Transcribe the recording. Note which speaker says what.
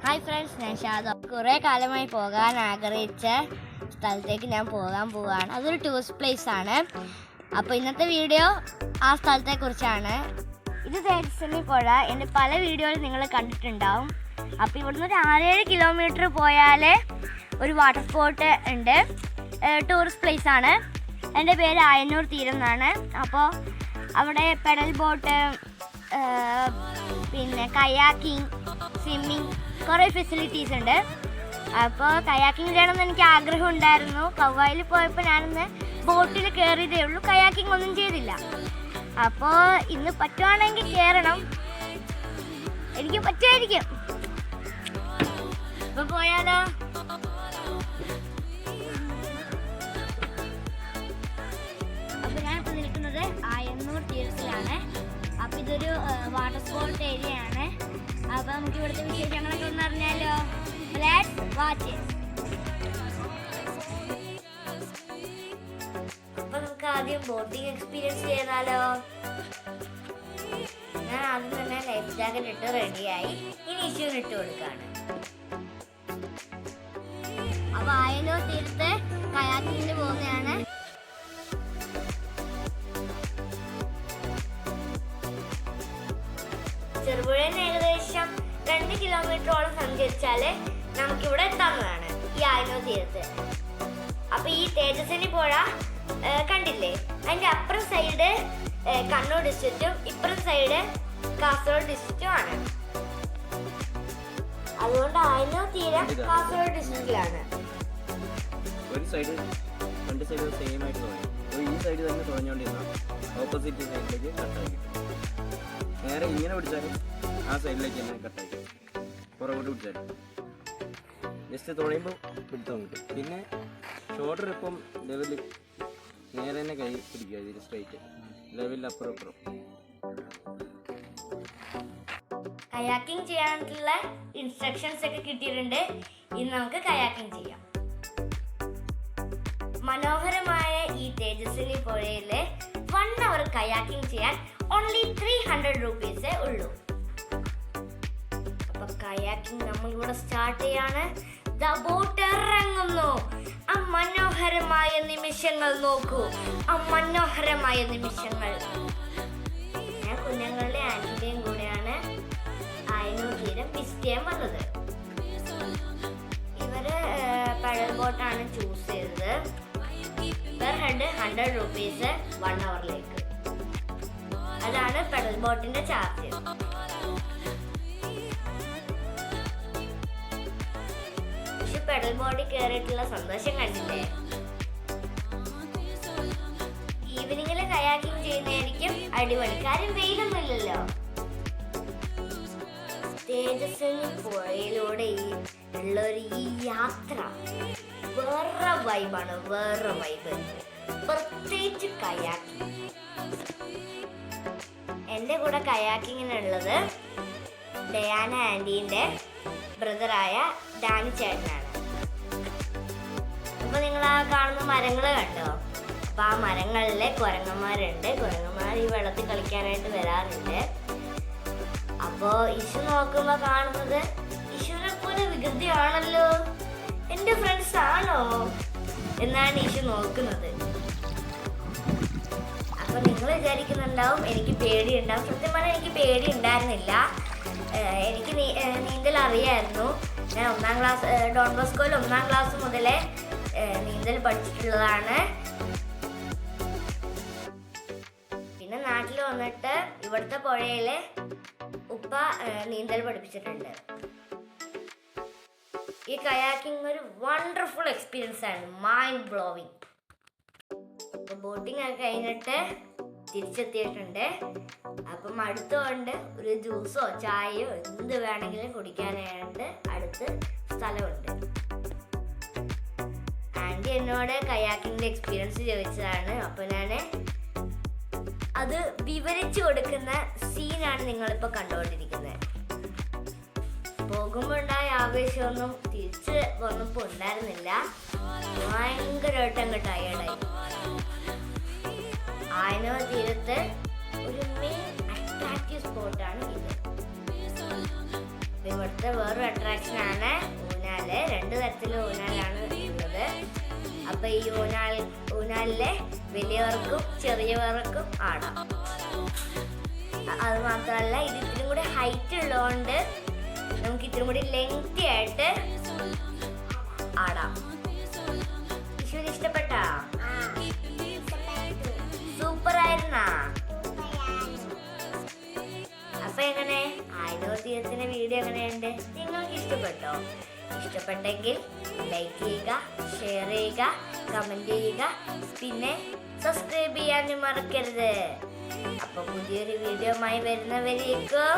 Speaker 1: Hi friends, ഞാൻ ഷാദ. കുറേ കാലമായി പോകാൻ ആഗ്രഹിച്ച സ്ഥലത്തേക്ക് ഞാൻ പോകാൻ പോവുകയാണ്. അതൊരു ടൂറിസ്റ്റ് പ്ലേസ് ആണ്. അപ്പോൾ ഇന്നത്തെ വീഡിയോ ആ സ്ഥലത്തെക്കുറിച്ചാണ്. ഇത് തേജസ്വിനി പുഴ. എൻ്റെ പല വീഡിയോയിൽ നിങ്ങൾ കണ്ടിട്ടുണ്ടാവും. അപ്പോൾ ഇവിടുന്ന് ഒരു 6-7 കിലോമീറ്റർ പോയാൽ ഒരു വാട്ടർ സ്പോട്ട് ഉണ്ട്. ടൂറിസ്റ്റ് പ്ലേസ് ആണ്. എൻ്റെ പേര് ആയന്നൂർ തീരം എന്നാണ്. അപ്പോൾ അവിടെ പെഡൽ ബോട്ട്, പിന്നെ കയാക്കിങ്, സ്വിമ്മിങ്, കുറേ ഫെസിലിറ്റീസ് ഉണ്ട്. അപ്പോൾ കയാക്കിങ് ചെയ്യണമെന്ന് എനിക്ക് ആഗ്രഹം ഉണ്ടായിരുന്നു. കവ്വായിൽ പോയപ്പോൾ ഞാനിന്ന് ബോട്ടിൽ കയറിയതേ ഉള്ളൂ. കയാക്കിങ് ഒന്നും ചെയ്തില്ല. അപ്പോൾ ഇന്ന് പറ്റുവാണെങ്കിൽ കയറണം. എനിക്ക് പറ്റുമായിരിക്കും. അപ്പോൾ പോയാലോ? അപ്പോൾ ഞാനിപ്പോൾ നിൽക്കുന്നത് ആയന്നൂർ തീരത്തിലാണ്. അപ്പോൾ ഇതൊരു വാട്ടർ സ്പോർട്ട് ഏരിയ ആണ്. അപ്പോൾ നമുക്ക് ഇവിടുത്തെ വിശേഷങ്ങളൊക്കെ ഒന്ന് അറിഞ്ഞാലോ? Let's watch it. അപ്പോൾ നമുക്ക് ആദ്യം ബോട്ടിംഗ് എക്സ്പീരിയൻസ് ചെയ്താലോ? ഞാൻ ആദ്യം തന്നെ ലൈഫ് ജാക്കറ്റ് ഇട്ട് റെഡിയായി. ഇനി ഇഷ്യൂന് ഇട്ട് കൊടുക്കുകയാണ്. അപ്പോൾ ആയന്നൂർ തീരത്ത് കയാക്കിങ്ങിന് പോകുന്നതാണ്. ചെറുപുഴയിൽ ഏകദേശം 2 കിലോമീറ്ററോളം സഞ്ചരിച്ചാൽ നമുക്കിവിടെ എത്താവുന്നതാണ്, ഈ ആയന്നൂർ തീരത്ത്. അപ്പോൾ ഈ തേജസ്വിനി പുഴ കണ്ടില്ലേ? അതിൻ്റെ അപ്പുറം സൈഡ് കണ്ണൂർ ഡിസ്ട്രിക്റ്റും ഇപ്പുറം സൈഡ് കാസർഗോഡ് ഡിസ്ട്രിക്റ്റും ആണ്. അതുകൊണ്ട് ആയന്നൂർ തീരം കാസർഗോഡ് ഡിസ്ട്രിക്റ്റിലാണ്.
Speaker 2: ഒരു സൈഡ് രണ്ട് സൈഡ് സെയിം ആയിട്ട് തുടങ്ങി. ഈ സൈഡ് തന്നെ തുടങ്ങിക്കൊണ്ടിരുന്ന ഓപ്പോസിറ്റ് സൈഡിലേക്ക് കട്ടാക്കി നേരെ ഇങ്ങനെ പിടിച്ചാൽ ആ സൈഡിലേക്ക് തന്നെ കട്ടാക്കി പുറകോട്ട് പിടിച്ചാൽ ജസ്റ്റ് തുഴയുമ്പോൾ പിടുത്തം കിട്ടും. പിന്നെ ഷോൾഡർ ഇപ്പം ലെവലിൽ നേരെ തന്നെ കൈ പിടിക്കുക. ഇതിൽ സ്ട്രൈറ്റ് ലെവലിൽ അപ്പുറം അപ്പുറം.
Speaker 1: കയാക്കിംഗ് ചെയ്യാനുള്ള ഇൻസ്ട്രക്ഷൻസ് ഒക്കെ കിട്ടിയിട്ടുണ്ട്. ഇനി നമുക്ക് കയാക്കിംഗ് ചെയ്യാം. മനോഹരമായ ഈ തേജസ്വിനി പുഴയിൽ 1 അവർ കയാക്കിംഗ് ചെയ്യാൻ ഓൺലി 300 രൂപീസേ ഉള്ളൂ. അപ്പൊ കയാക്കിംഗ് നമ്മളിവിടെ സ്റ്റാർട്ട് ചെയ്യാണ്. ദാ ബോട്ട് ഇറങ്ങുന്നു. ആ മനോഹരമായ നിമിഷങ്ങൾ നോക്കൂ. ആ മനോഹരമായ നിമിഷങ്ങൾ. ഞാൻ കുഞ്ഞുങ്ങളുടെ ആന്റിന്റെയും കൂടെയാണ് ആയന്നൂർ തീരം വിസിറ്റ് ചെയ്യാൻ വന്നത്. ഇവര് പെഡൽ ബോട്ടാണ് ചൂസ് ചെയ്തത്. Per head 100 രൂപീസ് 1 അവറിലേക്ക്. അതാണ് പെഡൽ ബോട്ടിന്റെ ചാർജ്. പക്ഷെ പെഡൽ ബോട്ടിൽ കയറിയിട്ടുള്ള സന്തോഷം കണ്ടില്ലേ? ഈവനിങ്ങിൽ കയാക്കിംഗ് ചെയ്യുന്നതായിരിക്കും അടിപൊളി. കാര്യം വെയിലൊന്നുമില്ലല്ലോ. തേജസ്വിനി പുഴയിലൂടെ ഉള്ളൊരു ഈ യാത്ര വേറെ വൈബാണ്. വേറെ വൈബ്, പ്രത്യേകിച്ച് കയാക്കിംഗ്. എൻ്റെ കൂടെ കയാക്കിങ്ങിനുള്ളത് ഡയാന ആൻറ്റീൻ്റെ ബ്രദറായ ഡാനി ചേട്ടനാണ്. അപ്പോൾ നിങ്ങൾ ആ കാണുന്ന മരങ്ങൾ കണ്ടോ? അപ്പോൾ ആ മരങ്ങളിൽ കുരങ്ങന്മാരുണ്ട്. കുരങ്ങന്മാർ ഈ വെള്ളത്തിൽ കളിക്കാനായിട്ട് വരാറുണ്ട്. അപ്പോൾ ഇഷു നോക്കുമ്പോൾ കാണുന്നത് ഇഷുവിനെ പോലെ വികൃതിയാണല്ലോ, എൻ്റെ ഫ്രണ്ട്സ് ആണോ എന്നാണ് ഇഷു നോക്കുന്നത്. അപ്പോൾ നിങ്ങൾ വിചാരിക്കുന്നുണ്ടാവും എനിക്ക് പേടിയുണ്ടാവും. സത്യം പറഞ്ഞാൽ എനിക്ക് പേടി ഉണ്ടായിരുന്നില്ല. എനിക്ക് നീന്തൽ അറിയായിരുന്നു. ഞാൻ 1-ാം ക്ലാസ് ഡോൺ ബോസ്കോയിൽ 1-ാം ക്ലാസ് മുതലേ നീന്തൽ പഠിച്ചിട്ടുള്ളതാണ്. പിന്നെ നാട്ടിൽ വന്നിട്ട് ഇവിടുത്തെ പുഴയിൽ ഉപ്പ നീന്തൽ പഠിപ്പിച്ചിട്ടുണ്ട്. ഈ കയാക്കിംഗ് ഒരു വണ്ടർഫുൾ എക്സ്പീരിയൻസ് ആണ്. Mind blowing. അപ്പോൾ ബോട്ടിംഗ് ഒക്കെ കഴിഞ്ഞിട്ട് തിരിച്ചെത്തിയിട്ടുണ്ട്. അപ്പം അടുത്തുകൊണ്ട് ഒരു ജ്യൂസോ ചായയോ എന്ത് വേണമെങ്കിലും കുടിക്കാനായിട്ട് അടുത്ത് സ്ഥലമുണ്ട്. ആൻറ്റി എന്നോട് കയാക്കിങ്ങിൻ്റെ എക്സ്പീരിയൻസ് ചോദിച്ചതാണ്. അപ്പോൾ ഞാൻ അത് വിവരിച്ചു കൊടുക്കുന്ന സീനാണ് നിങ്ങളിപ്പോൾ കണ്ടുകൊണ്ടിരിക്കുന്നത്. പോകുമ്പോൾ ഉണ്ടായ ആവേശമൊന്നും തിരിച്ച് വന്നപ്പോൾ ഉണ്ടായിരുന്നില്ല. ഭയങ്കരമായിട്ട് അങ്ങ് ടയേർഡായി. ആയന്നൂർ തീരത്ത് ഒരു മെയിൻ അട്രാക്റ്റീവ് സ്പോട്ടാണ് ഇത്. അപ്പൊ ഇവിടുത്തെ വേറൊരു അട്രാക്ഷൻ ആണ് ഊഞ്ഞാല്. 2 തരത്തിലുള്ള ഊഞ്ഞാലാണ് ഉള്ളത്. അപ്പൊ ഈ ഊഞ്ഞാലിലെ വലിയവർക്കും ചെറിയവർക്കും ആടാം. അത് മാത്രമല്ല ഇത് ഇത്തിരി കൂടി ഹൈറ്റ് ഉള്ളതുകൊണ്ട് നമുക്ക് ഇത്തിരി കൂടി ലെങ്തി ആയിട്ട് ആടാം. വിഷുവിന് ഇഷ്ടപ്പെട്ടാ? സൂപ്പർ ആയിരുന്നാ? അപ്പൊ എങ്ങനെ ആയിരോ തീരത്തിന്റെ വീഡിയോ എങ്ങനെയുണ്ട്? നിങ്ങൾക്ക് ഇഷ്ടപ്പെട്ടോ? ഇഷ്ടപ്പെട്ടെങ്കിൽ ലൈക്ക് ചെയ്യുക, ഷെയർ ചെയ്യുക, കമന്റ് ചെയ്യുക, പിന്നെ സബ്സ്ക്രൈബ് ചെയ്യാനും മറക്കരുത്. അപ്പൊ പുതിയൊരു വീഡിയോയുമായി വരുന്നവരേക്കും